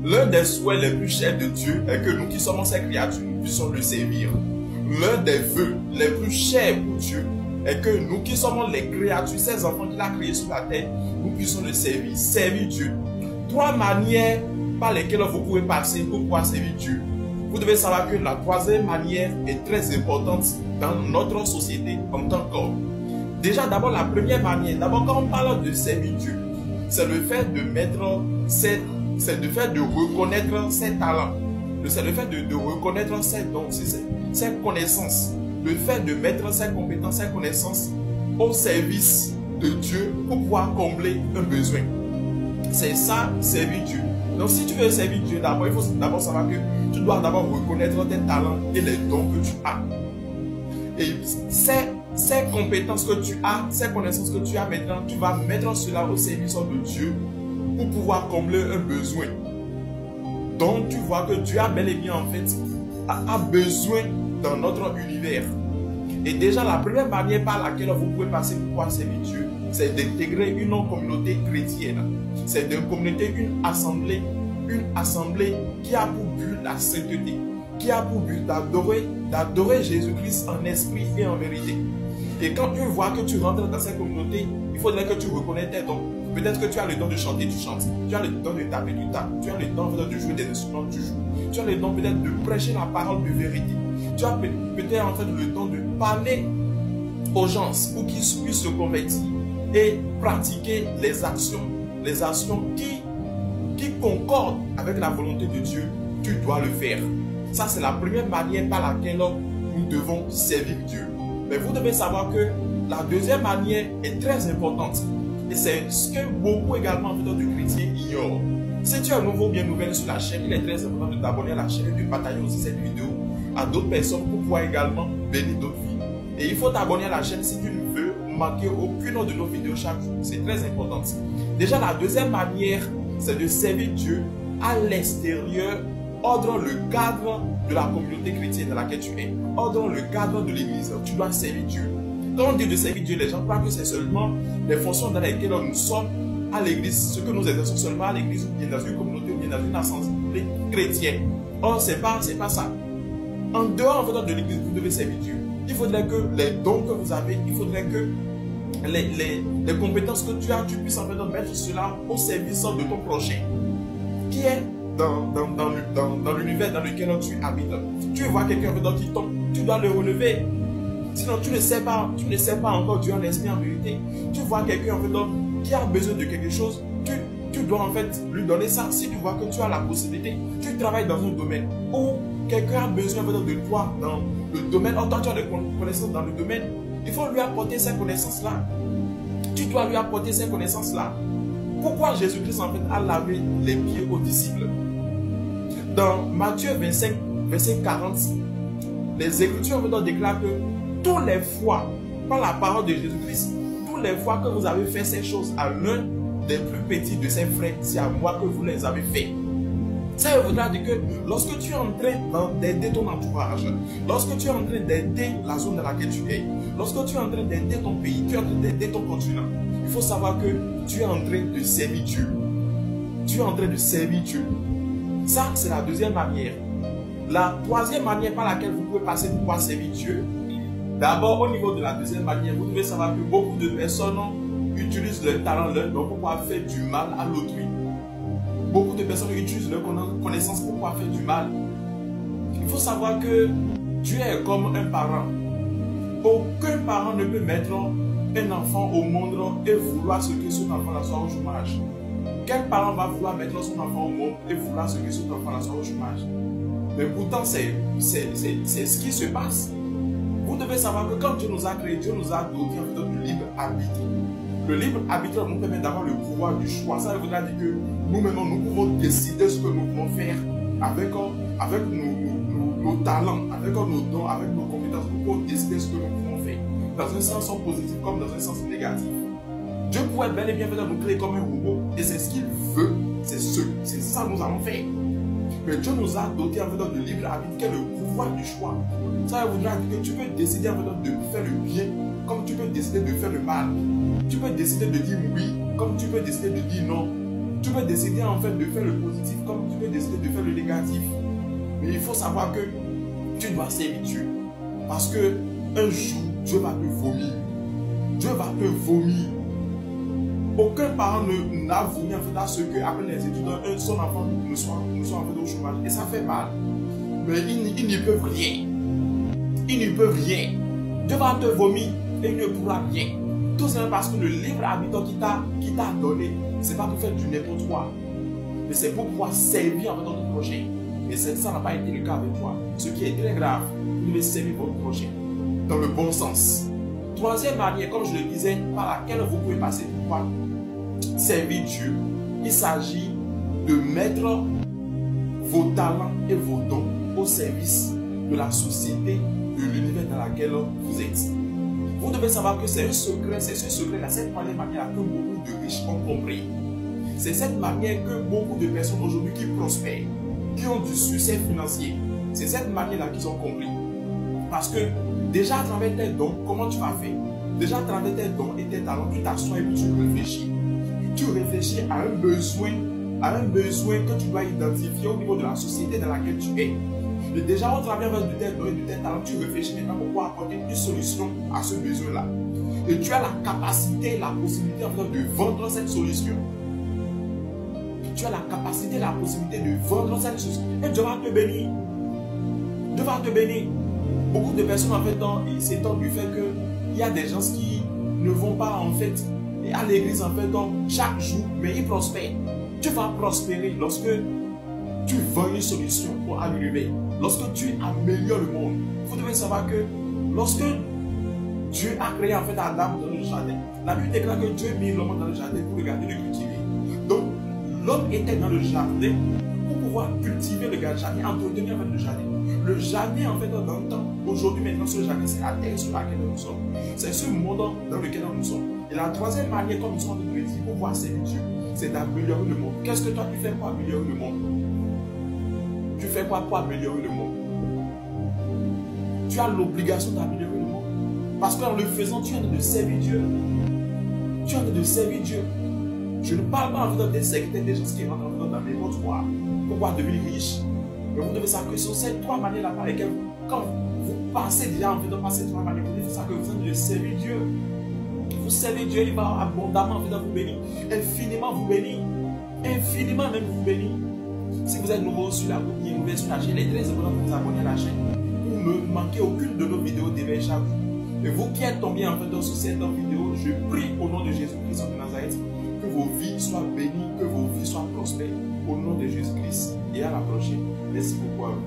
L'un des souhaits les plus chers de Dieu est que nous qui sommes ses créatures, nous puissions le servir. L'un des vœux les plus chers pour Dieu est que nous qui sommes les créatures, ces enfants qu'il a créés sur la terre, nous puissions le servir. Servir Dieu. 3 manières par lesquelles vous pouvez passer pour pouvoir servir Dieu. Vous devez savoir que la troisième manière est très importante dans notre société en tant qu'homme. Déjà, d'abord, la première manière, d'abord, quand on parle de servir Dieu, c'est le fait de reconnaître ses talents. C'est le fait de reconnaître ses dons, ses connaissances. Le fait de mettre ses compétences, ses connaissances au service de Dieu pour pouvoir combler un besoin. C'est ça, servir Dieu. Donc, si tu veux servir Dieu, d'abord, il faut d'abord savoir que tu dois d'abord reconnaître tes talents et les dons que tu as. Et ces compétences que tu as, ces connaissances que tu as maintenant, tu vas mettre cela au service de Dieu pour pouvoir combler un besoin. Donc, tu vois que Dieu a bel et bien, en fait, a besoin dans notre univers. Et déjà, la première manière par laquelle vous pouvez passer pour pouvoir servir Dieu, c'est d'intégrer une communauté chrétienne. C'est d'une communauté, une assemblée qui a pour but la sainteté, qui a pour but d'adorer Jésus-Christ en esprit et en vérité. Et quand tu vois que tu rentres dans cette communauté, il faudrait que tu reconnaisses tes dons. Peut-être que tu as le don de chanter, tu chantes. Tu as le don de taper, tu tapes. Tu as le don de jouer des instruments, tu joues. Tu as le don peut-être de prêcher la parole de vérité. Tu as peut-être en fait le don de parler aux gens pour qu'ils puissent se convertir et pratiquer les actions qui concordent avec la volonté de Dieu. Tu dois le faire. Ça, c'est la première manière par laquelle nous devons servir Dieu. Mais vous devez savoir que la deuxième manière est très importante. Et c'est ce que beaucoup également de chrétiens ignorent. Si tu es nouveau ou bien nouvelle sur la chaîne, il est très important de t'abonner à la chaîne et de partager aussi cette vidéo à d'autres personnes pour pouvoir également bénir d'autres vies. Et il faut t'abonner à la chaîne si tu ne veux manquer aucune de nos vidéos chaque jour. C'est très important. Déjà, la deuxième manière, c'est de servir Dieu à l'extérieur, hors dans le cadre de la communauté chrétienne dans laquelle tu es, hors dans le cadre de l'église. Tu dois servir Dieu. Quand on dit de servir Dieu, les gens croient que c'est seulement les fonctions dans lesquelles nous sommes à l'église, ce que nous exerçons seulement à l'église, ou bien dans une communauté, ou bien dans une assemblée chrétienne. Or, c'est pas ça. En dehors de l'église, vous devez servir Dieu. Il faudrait que les dons que vous avez, il faudrait que les compétences que tu as, tu puisses en fait mettre cela au service de ton prochain, qui est dans l'univers dans lequel tu habites. Tu vois quelqu'un qui tombe, tu dois le relever. Sinon, tu ne sais pas encore Dieu en esprit en vérité. Tu vois quelqu'un qui a besoin de quelque chose, tu dois en fait lui donner ça. Si tu vois que tu as la possibilité, tu travailles dans un domaine où quelqu'un a besoin de toi dans le domaine, toi tu as des connaissances dans le domaine, il faut lui apporter ces connaissances-là. Tu dois lui apporter ces connaissances-là. Pourquoi Jésus-Christ en fait a lavé les pieds aux disciples? Dans Matthieu 25, verset 40, les Écritures déclarent que toutes les fois, par la parole de Jésus-Christ, toutes les fois que vous avez fait ces choses à l'un des plus petits de ses frères, c'est à moi que vous les avez fait. Ça voudra dire que lorsque tu es en train d'aider ton entourage, lorsque tu es en train d'aider la zone dans laquelle tu es, lorsque tu es en train d'aider ton pays, tu es en train d'aider ton continent, il faut savoir que tu es en train de servir Dieu. Tu es en train de servir Dieu. Ça, c'est la deuxième manière. La troisième manière par laquelle vous pouvez passer pour pouvoir servir Dieu, d'abord, au niveau de la deuxième manière, vous devez savoir que beaucoup de personnes utilisent leur talent, leur don pour pouvoir faire du mal à l'autrui. Beaucoup de personnes utilisent leur connaissance pour pouvoir faire du mal. Il faut savoir que Dieu est comme un parent. Aucun parent ne peut mettre un enfant au monde et vouloir ce que son enfant soit au chômage. Quel parent va vouloir mettre son enfant au monde et vouloir ce que son enfant soit au chômage? Mais pourtant, c'est ce qui se passe. Vous devez savoir que quand Dieu nous a créés, Dieu nous a doté en fait du libre arbitre. Le libre arbitre nous permet d'avoir le pouvoir du choix. Ça veut dire que nous-mêmes, nous pouvons décider ce que nous pouvons faire avec nos talents, avec nos dons, avec nos compétences. Nous pouvons décider ce que nous pouvons faire. Dans un sens positif comme dans un sens négatif. Dieu pourrait bel et bien nous créer comme un robot. Et c'est ce qu'il veut. C'est ça que nous allons faire. Mais Dieu nous a doté en fait de libre arbitre, qui est le pouvoir du choix. Ça veut dire que tu peux décider en fait de faire le bien, comme tu peux décider de faire le mal. Tu peux décider de dire oui, comme tu peux décider de dire non. Tu peux décider en fait de faire le positif comme tu peux décider de faire le négatif. Mais il faut savoir que tu dois servir Dieu. Parce que un jour, Dieu va te vomir. Dieu va te vomir. Aucun parent n'a voulu en fait à ce qu'après les études, son enfant ne soit en fait au chômage. Et ça fait mal. Mais ils n'y peuvent rien. Ils n'y peuvent rien. Dieu va te vomir et il ne pourra rien. Tout simplement parce que le libre arbitre qui t'a donné, ce n'est pas pour faire du n'importe quoi. Mais c'est pour pouvoir servir en fait notre prochain. Mais ça n'a pas été le cas avec toi. Ce qui est très grave, vous devez servir votre prochain. Dans le bon sens. Troisième manière, comme je le disais, par laquelle vous pouvez passer pour pouvoir servir Dieu, il s'agit de mettre vos talents et vos dons au service de la société, de l'univers dans laquelle vous êtes. Vous devez savoir que c'est un secret, c'est ce secret-là, cette manière que beaucoup de riches ont compris. C'est cette manière que beaucoup de personnes aujourd'hui qui prospèrent, qui ont du succès financier, c'est cette manière-là qu'ils ont compris. Parce que déjà à travers tes dons, comment tu vas faire? Déjà à travers tes dons et tes talents, tu t'assois et tu réfléchis. Tu réfléchis à un besoin que tu dois identifier au niveau de la société dans laquelle tu es. Et déjà au travers de tes dons et de tes talents, tu réfléchis maintenant pour pouvoir apporter une solution à ce besoin-là. Et tu as la capacité, la possibilité en fait de vendre cette solution. Tu as la capacité, la possibilité de vendre cette solution. Et Dieu va te bénir. Dieu va te bénir. Beaucoup de personnes en fait s'étonnent du fait qu'il y a des gens qui ne vont pas en fait à l'église en fait chaque jour, mais ils prospèrent. Tu vas prospérer lorsque tu vends une solution pour améliorer. Lorsque tu améliores le monde. Vous devez savoir que lorsque Dieu a créé en fait Adam dans le jardin, la Bible déclare que Dieu a mis l'homme dans le jardin pour regarder le cultiver. Donc l'homme était dans le jardin pour pouvoir cultiver le jardin, entretenir en fait le jardin. Le jardin en fait dans le temps, aujourd'hui maintenant ce jardin c'est la terre sur laquelle nous sommes. C'est ce monde dans lequel nous sommes. Et la troisième manière comme nous sommes de le dire pour pouvoir servir Dieu, c'est d'améliorer le monde. Qu'est-ce que toi tu fais pour améliorer le monde? Tu fais quoi pour améliorer le monde? Tu as l'obligation d'améliorer le monde. Parce qu'en le faisant, tu es en train de servir Dieu. Tu es en train de servir Dieu. Je ne parle pas en fait des secteurs, des gens qui rentrent dans n'importe quoi pour pouvoir devenir riche. Mais vous devez savoir que ce sont ces trois manières-là par lesquelles, quand vous passez déjà en fait dans ces trois manières, vous devez savoir que vous êtes en train de servir Dieu. Vous servez Dieu, il va abondamment en fait vous bénir. Infiniment vous bénir. Infiniment même vous bénir. Si vous êtes nouveau sur la chaîne, il est très important de vous abonner à la chaîne pour ne manquer aucune de nos vidéos d'éveil chaque jour. Et vous qui êtes tombés en fait sur cette vidéo, je prie au nom de Jésus-Christ de Nazareth que vos vies soient bénies, que vos vies soient prospères. Au nom de Jésus-Christ et à la prochaine. Merci beaucoup à vous.